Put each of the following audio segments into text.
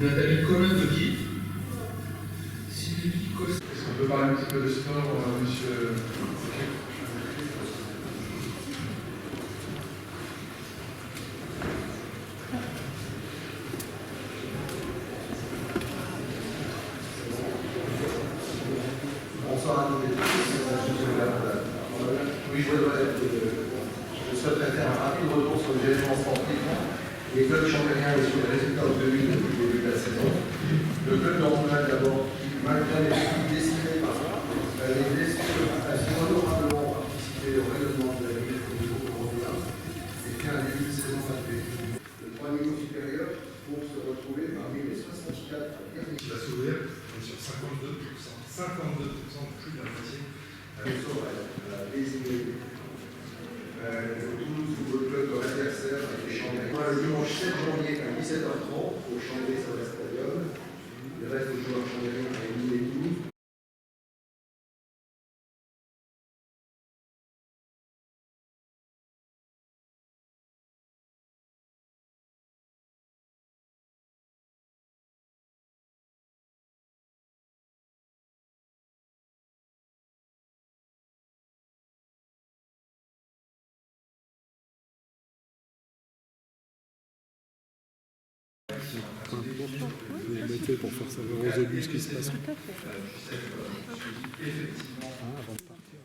Nathalie Colin-Toki. Est-ce qu'on peut parler un petit peu de sport, monsieur? Bonsoir à tous et tous. Oui, je souhaiterais faire un rapide retour sur les événements sportifs. Les clubs champéniens et sur les résultats obtenus depuis le début de la saison. Le club d'Angoulême d'abord, qui malgré les décidés par les blessures, a su honorablement participer au rayonnement de la Ligue au niveau européen et fait un début de saison parfait. Le 3 niveaux supérieurs pour se retrouver parmi les 64 derniers. Qui va s'ouvrir sur 52%. 52%, plus de la moitié. Toulouse Football Club de l'adversaire avec les Chambéry. Le dimanche 7 janvier à 17h30 au Chambéry sur le stadium. Le reste des joueurs Chambéry à Lille et Toulouse. Vous les mettez pour faire savoir aux élus ce qui se passe. Avant de partir.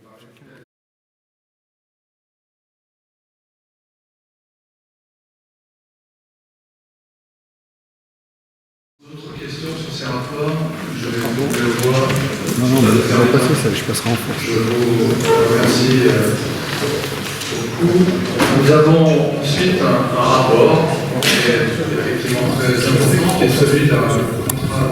D'autres questions sur ces rapports? Je vais le voir. Non, mais ça va passer, ça, je passerai en force. Je vous remercie beaucoup. Nous avons ensuite un rapport qui est effectivement très important, qui est celui d'un contrat.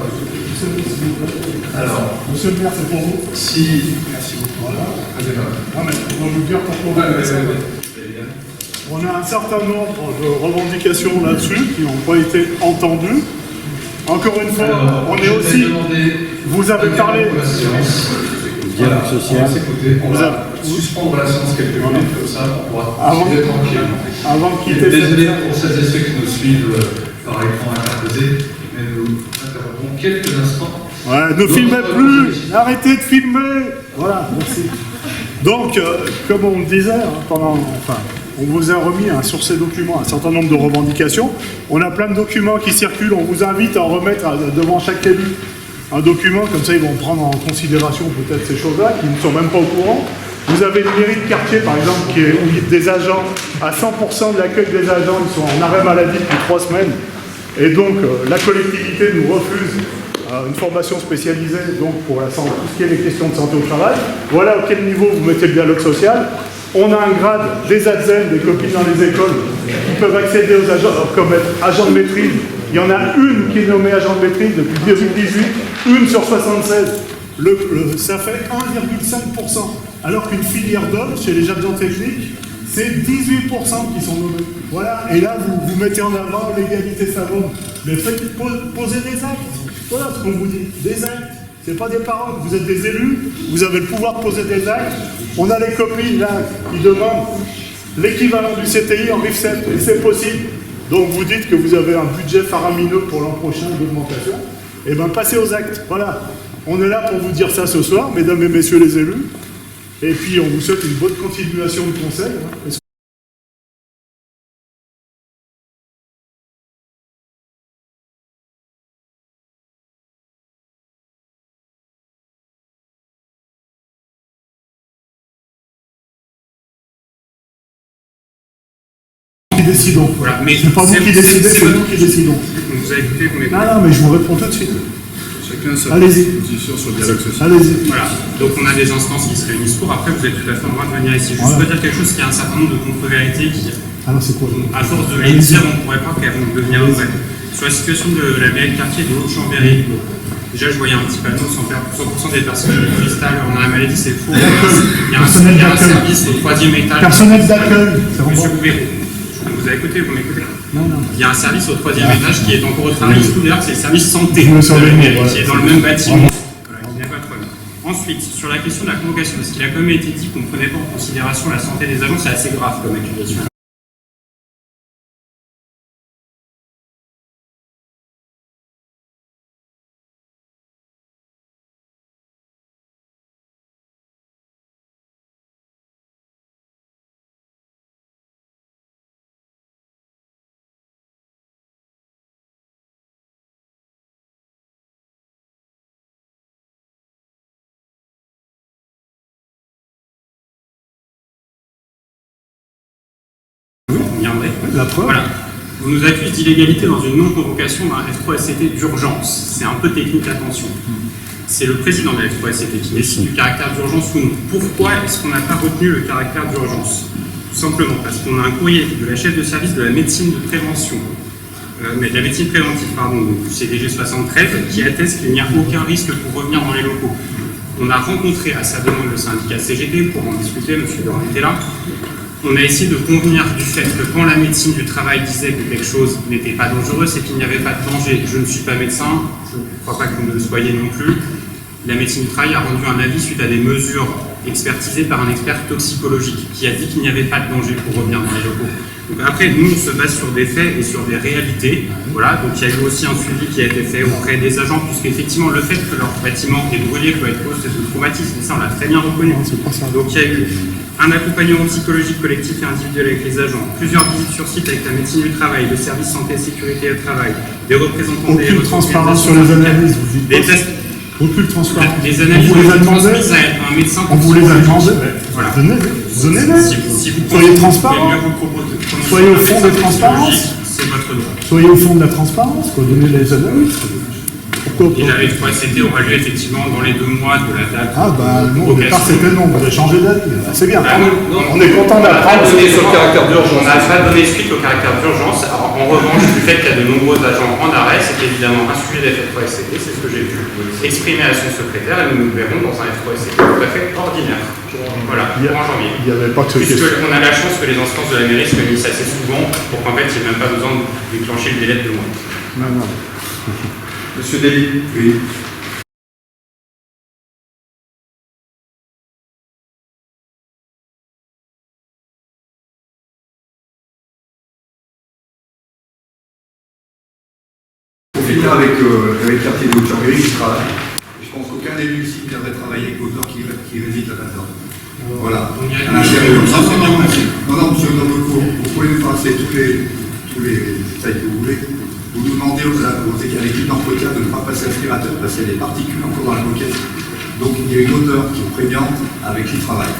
Alors, Monsieur le maire, c'est pour vous. si. Merci beaucoup. Voilà. Très bien. Non, mais on va vous dire pourquoi. On a un certain nombre de revendications là-dessus qui n'ont pas été entendues. Encore une fois, alors, on est aussi. Vous avez parlé. Dialogue social. On Vous va avez... suspendre la séance quelques minutes, comme ça, on pourra Avant- discuter tranquille. Avant de quitter Désolé pour celles et ceux qui nous suivent par écran interposé, mais nous interrompons quelques instants. Ouais, ne filmez plus. Arrêtez de filmer. Voilà, merci. Donc, comme on le disait, on vous a remis sur ces documents un certain nombre de revendications. On a plein de documents qui circulent. On vous invite à en remettre devant chaque élu un document. Comme ça, ils vont prendre en considération peut-être ces choses-là, qui ne sont même pas au courant. Vous avez le mairie de quartier, par exemple, où des agents, à 100% de l'accueil des agents, ils sont en arrêt maladie depuis 3 semaines. Et donc, la collectivité nous refuse une formation spécialisée donc pour tout ce qui est les questions de santé au travail. Voilà à quel niveau vous mettez le dialogue social. On a un grade des ADZEN, des copines dans les écoles, qui peuvent accéder aux agents, comme être agent de maîtrise. Il y en a une qui est nommée agent de maîtrise depuis 2018, une sur 76. Ça fait 1,5%. Alors qu'une filière d'hommes, chez les agents techniques, c'est 18% qui sont nommés. Voilà, et là, vous mettez en avant l'égalité savante. Mais faites poser des actes. Voilà ce qu'on vous dit, des actes. C'est pas des paroles, vous êtes des élus, vous avez le pouvoir de poser des actes. On a les copines là qui demandent l'équivalent du CTI en RIF7, et c'est possible. Donc vous dites que vous avez un budget faramineux pour l'an prochain d'augmentation. Eh bien passez aux actes, voilà. On est là pour vous dire ça ce soir, mesdames et messieurs les élus. Et puis on vous souhaite une bonne continuation de conseil. Qui décidons. Voilà, mais c'est pas vous qui décidez, c'est nous qui décidons. Vous avez écouté, vous m'écoutez. Non, mais je vous réponds tout de suite. Chacun sa Allez-y. position sur le dialogue social. Allez-y. Voilà, donc on a des instances qui se réunissent pour, après vous êtes tout à fait en droit de venir ici. Juste Voilà. pour dire quelque chose, qu'il y a un certain nombre de contre-vérités qui, Alors c'est quoi à force de les dire, on ne pourrait pas qu'elles vont devenir vraies. Sur la situation de la mairie de quartier de Haut-Chambéry, déjà je voyais un petit panneau, 100% des personnes qui installent en arrêt maladie, c'est faux. Il y a un service au 3e étage. Personnel d'accueil. Monsieur Bouvet, vous avez écouté, vous m'écoutez? Non. Il y a un service au 3e étage qui est encore au travail. D'ailleurs, c'est le service santé Je me sens de la bien, mairie, ouais. qui est dans le même bâtiment. Voilà, il n'y a pas de problème. Ensuite, sur la question de la convocation, parce qu'il a quand même été dit qu'on ne prenait pas en considération la santé des agents, c'est assez grave comme accusation. attendez. La preuve. Voilà. On nous accuse d'illégalité dans une non-convocation d'un F3SCT d'urgence. C'est un peu technique, attention. C'est le président de la F3SCT qui décide du caractère d'urgence ou non. Pourquoi est-ce qu'on n'a pas retenu le caractère d'urgence? Tout simplement parce qu'on a un courrier de la chef de service de la médecine de prévention, mais de la médecine préventive, pardon, du CDG 73, qui atteste qu'il n'y a aucun risque pour revenir dans les locaux. On a rencontré à sa demande le syndicat CGT pour en discuter, M. Durand était là. On a essayé de convenir du fait que quand la médecine du travail disait que quelque chose n'était pas dangereux, c'est qu'il n'y avait pas de danger. Je ne suis pas médecin, je ne crois pas que vous ne le soyez non plus. La médecine du travail a rendu un avis suite à des mesures expertisées par un expert toxicologique qui a dit qu'il n'y avait pas de danger pour revenir dans les locaux. Donc après, nous, on se base sur des faits et sur des réalités. Voilà, donc il y a eu aussi un suivi qui a été fait auprès des agents, puisqu'effectivement, le fait que leur bâtiment est brûlé peut être cause de traumatisme, et ça, on l'a très bien reconnu. Donc il y a eu un accompagnement psychologique collectif et individuel avec les agents, plusieurs visites sur site avec la médecine du travail, le service santé et sécurité au travail, des représentants des... Aucune transparence sur les analyses, vous dites des pas. tests. Aucune transparence. Les analyses on vous les a demandé. transmises à un médecin. On vous les a demandé. Voilà. Donnez-les. Si vous Soyez transparent. mieux vous proposer de prononcer Soyez au un fond médecin de transparence. toxicologique, c'est votre droit. Soyez au fond de la transparence, quoi. Donnez les analyses. Pourquoi Et pas? la F3SCT aura lieu effectivement dans les 2 mois de la date. Ah bah non, au départ convocation. c'était non, vous avez changé d'avis. C'est bien. Ah, non, On est content d'apprendre. On n'a pas donné suite au caractère d'urgence. Alors, en revanche, du fait qu'il y a de nombreux agents en arrêt, c'est évidemment un sujet d'F3SCT, c'est ce que j'ai pu exprimer à son secrétaire, et nous nous verrons dans un F3SCT tout à fait ordinaire. Voilà, en janvier. Il n'y avait pas que ce question. Puisqu'on a la chance que les instances de la mairie se réunissent assez souvent pour qu'en fait, il n'y ait même pas besoin de déclencher le délai de 2 mois. Non, non. Monsieur Dely. Oui. Pour finir avec le quartier de Haute-Chambéry, je travaille. Je pense qu'aucun élu ici ne viendrait travailler avec l'auteur qui réside là-dedans. Voilà. Donc, il y a À l'intérieur. Non, non, monsieur Novocourt, vous pouvez nous passer tous les détails que vous voulez. Vous nous demandez à l'équipe d'entretien de ne pas passer l'aspirateur parce qu'il y a des particules encore dans la moquette. Donc il y a une odeur qui est prégnante avec qui travaille.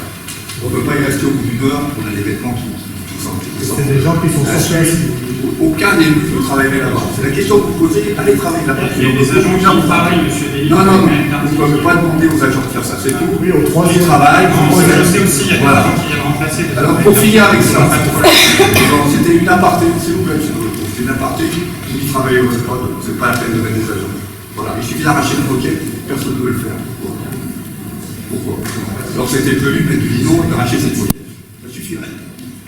On ne peut pas y rester au bout d'une heure, on a des vêtements qui sentent. C'est des gens qui sont sortis. Aucun élu ne travaillerait là-bas. C'est la question que vous posez, allez travailler là-bas. Il y a des agents qui travaillent, monsieur Dely. Non, non, non, vous ne pouvez pas demander aux agents de faire ça, c'est tout. Oui, au troisième. Ils travaillent, Je sais aussi, il y a des Voilà. gens qui viennent remplacer. Alors pour finir avec ça, Pas de problème. c'était une aparté, s'il vous plaît, c'est une aparté qui travaille au sport, c'est pas la peine de mettre des agents. Voilà, il suffit d'arracher une roquette, personne ne veut le faire. Pourquoi? Alors c'était prévu de mettre du bidon et d'arracher cette roquette. Ça suffirait.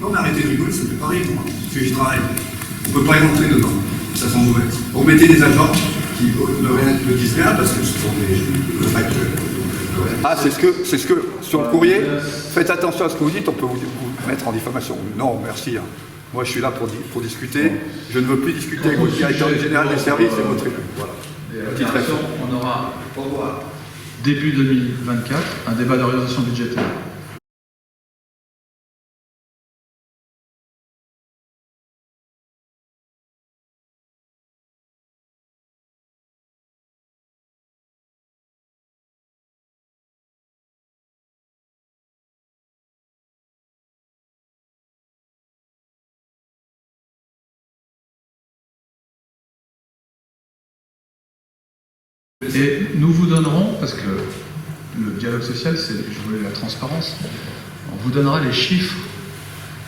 Non mais arrêtez de rigoler, ça fait pareil, moi. Parce que j'y travaille. On ne peut pas y rentrer dedans. Ça sent mauvais. Vous mettez des agents qui ne disent rien parce que ce sont des facteurs. Ah, c'est ce que, sur le courrier, faites attention à ce que vous dites, on peut vous mettre en diffamation. Non, merci. Hein. Moi, je suis là pour discuter. Je ne veux plus discuter avec votre directeur général des services et votre élu. Voilà. Petite réforme. On aura, début 2024, un débat d'orientation budgétaire. Et nous vous donnerons, parce que le dialogue social, c'est, je voulais la transparence, on vous donnera les chiffres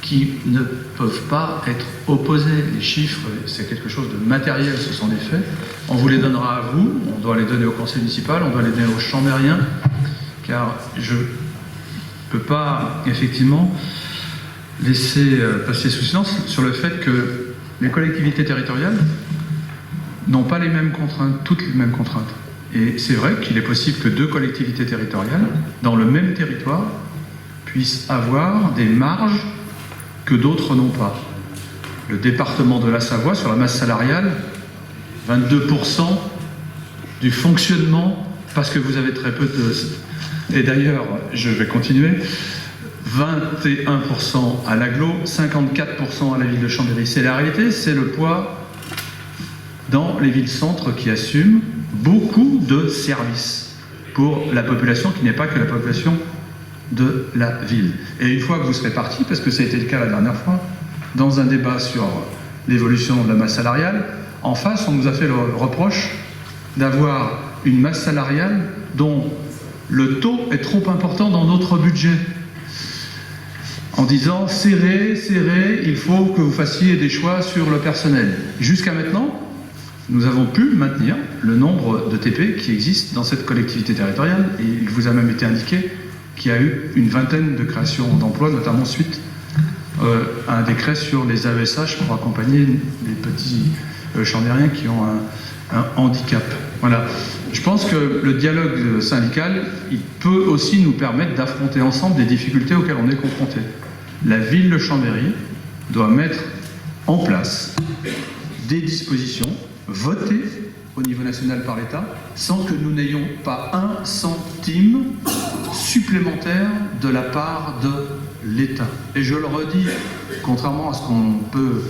qui ne peuvent pas être opposés. Les chiffres, c'est quelque chose de matériel, ce sont des faits. On vous les donnera à vous, on doit les donner au conseil municipal, on doit les donner aux chambériens, car je ne peux pas, effectivement, laisser passer sous silence sur le fait que les collectivités territoriales n'ont pas les mêmes contraintes, toutes les mêmes contraintes. Et c'est vrai qu'il est possible que 2 collectivités territoriales, dans le même territoire, puissent avoir des marges que d'autres n'ont pas. Le département de la Savoie, sur la masse salariale, 22% du fonctionnement, parce que vous avez très peu de... Et d'ailleurs, je vais continuer, 21% à l'agglo, 54% à la ville de Chambéry. C'est la réalité, c'est le poids dans les villes-centres qui assument beaucoup de services pour la population qui n'est pas que la population de la ville. Et une fois que vous serez parti, parce que ça a été le cas la dernière fois, dans un débat sur l'évolution de la masse salariale. En face, on nous a fait le reproche d'avoir une masse salariale dont le taux est trop important dans notre budget. En disant serré, il faut que vous fassiez des choix sur le personnel. Jusqu'à maintenant, nous avons pu maintenir le nombre de TP qui existent dans cette collectivité territoriale et il vous a même été indiqué qu'il y a eu une vingtaine de créations d'emplois, notamment suite à un décret sur les AESH pour accompagner les petits chambériens qui ont un handicap. Voilà. Je pense que le dialogue syndical, il peut aussi nous permettre d'affronter ensemble des difficultés auxquelles on est confronté. La ville de Chambéry doit mettre en place des dispositions votées au niveau national par l'État sans que nous n'ayons pas un centime supplémentaire de la part de l'État. Et je le redis, contrairement à ce qu'on peut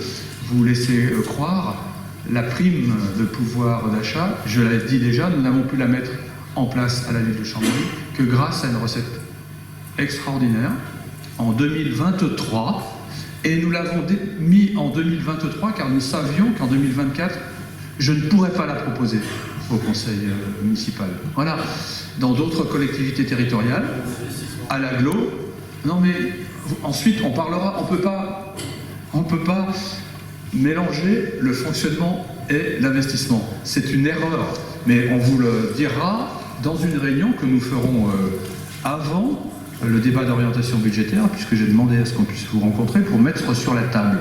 vous laisser croire, la prime de pouvoir d'achat, je l'ai dit déjà, nous n'avons pu la mettre en place à la ville de Chambéry que grâce à une recette extraordinaire en 2023 et nous l'avons mis en 2023 car nous savions qu'en 2024 je ne pourrais pas la proposer au conseil municipal. Voilà. Dans d'autres collectivités territoriales, à l'agglo, non mais ensuite on parlera, on peut pas mélanger le fonctionnement et l'investissement. C'est une erreur, mais on vous le dira dans une réunion que nous ferons avant le débat d'orientation budgétaire, puisque j'ai demandé à ce qu'on puisse vous rencontrer pour mettre sur la table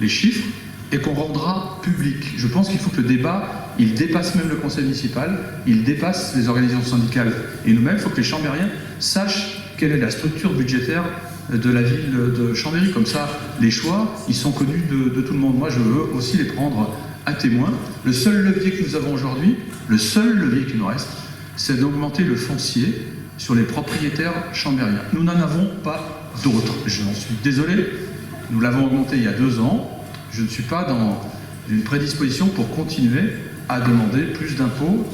les chiffres et qu'on rendra public. Je pense qu'il faut que le débat, il dépasse même le conseil municipal, il dépasse les organisations syndicales et nous-mêmes. Il faut que les chambériens sachent quelle est la structure budgétaire de la ville de Chambéry. Comme ça, les choix, ils sont connus de tout le monde. Moi, je veux aussi les prendre à témoin. Le seul levier que nous avons aujourd'hui, le seul levier qui nous reste, c'est d'augmenter le foncier sur les propriétaires chambériens. Nous n'en avons pas d'autres. J'en suis désolé. Nous l'avons augmenté il y a 2 ans. Je ne suis pas dans une prédisposition pour continuer à demander plus d'impôts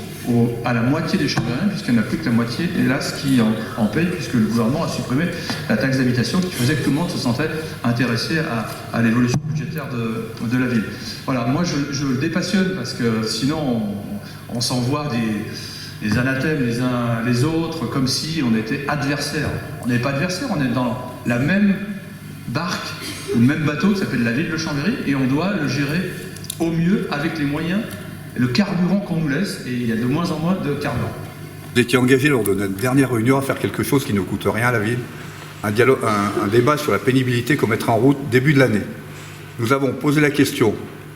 à la moitié des chambériens, puisqu'il n'y en a plus que la moitié, hélas, qui en paye, puisque le gouvernement a supprimé la taxe d'habitation qui faisait que tout le monde se sentait intéressé à l'évolution budgétaire de la ville. Voilà, moi je le dépassionne, parce que sinon on s'envoie des anathèmes les uns les autres, comme si on était adversaires. On n'est pas adversaires, on est dans la même barque, ou le même bateau qui s'appelle la ville de Chambéry, et on doit le gérer au mieux avec les moyens, le carburant qu'on nous laisse, et il y a de moins en moins de carburant. Vous étiez engagé lors de notre dernière réunion à faire quelque chose qui ne coûte rien à la ville, un débat sur la pénibilité qu'on mettra en route début de l'année. Nous avons posé la question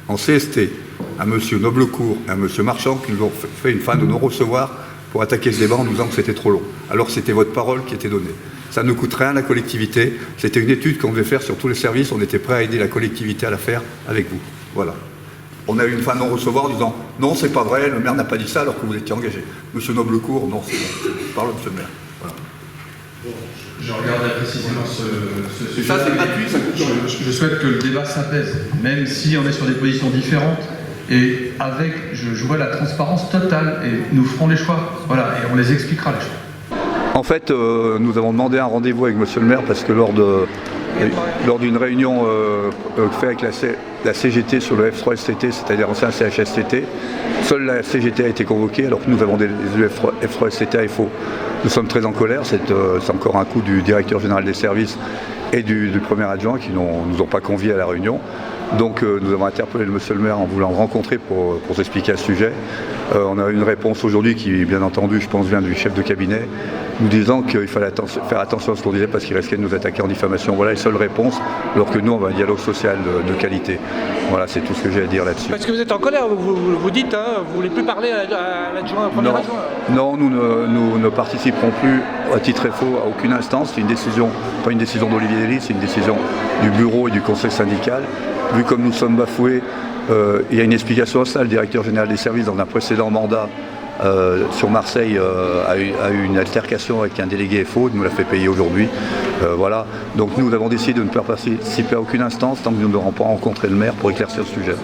en CST à M. Noblecourt et à M. Marchand, qui nous ont fait une fin de non-recevoir pour attaquer ce débat en nous disant que c'était trop long. Alors c'était votre parole qui était donnée. Ça ne coûte rien à la collectivité. C'était une étude qu'on devait faire sur tous les services. On était prêt à aider la collectivité à la faire avec vous. Voilà. On a eu une fin de non-recevoir en disant « Non, c'est pas vrai, le maire n'a pas dit ça alors que vous étiez engagé. » Monsieur Noblecourt, non, c'est bon. Je parle de monsieur le maire. Voilà. Je regarderai précisément ce sujet. Et ça, c'est gratuit, ça coûte rien. Je souhaite que le débat s'apaise, même si on est sur des positions différentes. Et avec, je jouerai la transparence totale et nous ferons les choix. Voilà, et on les expliquera les choix. En fait, nous avons demandé un rendez-vous avec monsieur le maire parce que lors d'une réunion faite avec la CGT sur le F3STT, c'est-à-dire ancien CHSTT, seule la CGT a été convoquée alors que nous avons des F3STT à FO. Nous sommes très en colère, c'est encore un coup du directeur général des services et du premier adjoint qui ne nous ont pas conviés à la réunion. Donc nous avons interpellé le monsieur le maire en voulant le rencontrer pour s'expliquer à ce sujet. On a eu une réponse aujourd'hui qui, bien entendu, je pense, vient du chef de cabinet, nous disant qu'il fallait faire attention à ce qu'on disait parce qu'il risquait de nous attaquer en diffamation. Voilà les seules réponses, alors que nous, on va un dialogue social de qualité. Voilà, c'est tout ce que j'ai à dire là-dessus. Parce que vous êtes en colère, vous dites, hein, vous ne voulez plus parler à l'adjoint, au premier adjoint. Non, nous ne participerons plus à titre FO à aucune instance. C'est une décision, pas une décision d'Olivier Delis, c'est une décision du bureau et du conseil syndical. Vu comme nous sommes bafoués, il y a une explication à ça. Le directeur général des services, dans un précédent mandat sur Marseille, a eu une altercation avec un délégué FO, il nous l'a fait payer aujourd'hui. Voilà. Donc nous avons décidé de ne pas participer à aucune instance tant que nous n'aurons pas rencontré le maire pour éclaircir le sujet.